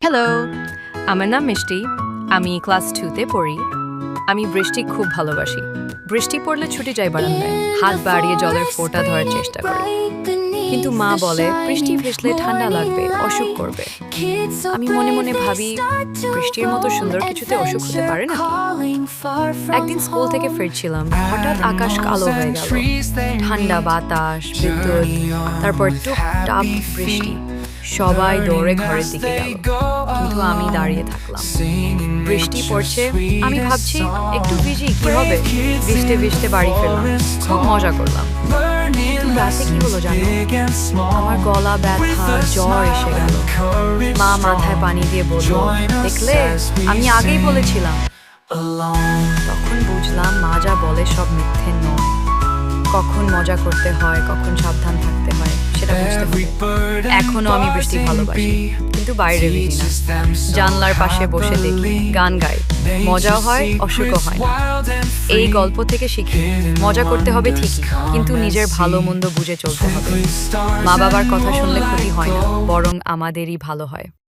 Hello, আমার নাম মিষ্টি। আমি ক্লাস 2-তে পড়ি। আমি বৃষ্টি খুব ভালোবাসি। বৃষ্টি পড়লে ছুটে যাই বারান্দায়, হাত বাড়িয়ে জলের ফোঁটা ধরার চেষ্টা করি। কিন্তু মা বলে বৃষ্টি ভেসলে ঠান্ডা লাগবে, অসুখ করবে। আমি মনে মনে ভাবি, বৃষ্টির মতো সুন্দর কিছুতে অসুখ হতে পারে নাকি? একদিন স্কুল থেকে ফিরছিলাম, হঠাৎ আকাশ কালো হয়ে গেল। ঠান্ডা বাতাস, বিদ্যুৎ, তারপর টুপটাপ বৃষ্টি। সবাই দৌড়ে ঘরের দিকে গেল, কিন্তু আমি দাঁড়িয়ে থাকলাম। বৃষ্টি পড়ছে, আমি ভাবছি একটু ভিজি কি হবে। ভিজতে ভিজতে বাড়ি ফিরলাম, খুব মজা করলাম। কিন্তু রাতে কি হলো জানো? আমার গলা ব্যথা, জ্বর এসে গেল। মা মাথায় পানি দিয়ে বলল, দেখলে আমি আগেই বলেছিলাম। তখন বুঝলাম মা যা বলে সব মিথ্যে নয়। কখন মজা করতে হয়, কখন সাবধান থাকতে হয় সেটা বুঝতে হবে। এখনো আমি বৃষ্টি ভালোবাসি, কিন্তু বাইরে ভিজি না। জানলার পাশে বসে দেখি, গান গাই, মজাও হয়, অসুখও হয় না। এই গল্প থেকে শিখি, মজা করতে হবে ঠিকই, কিন্তু নিজের ভালো মন্দ বুঝে চলতে হবে। মা বাবার কথা শুনলে ক্ষতি হয় না, বরং আমাদেরই ভালো হয়।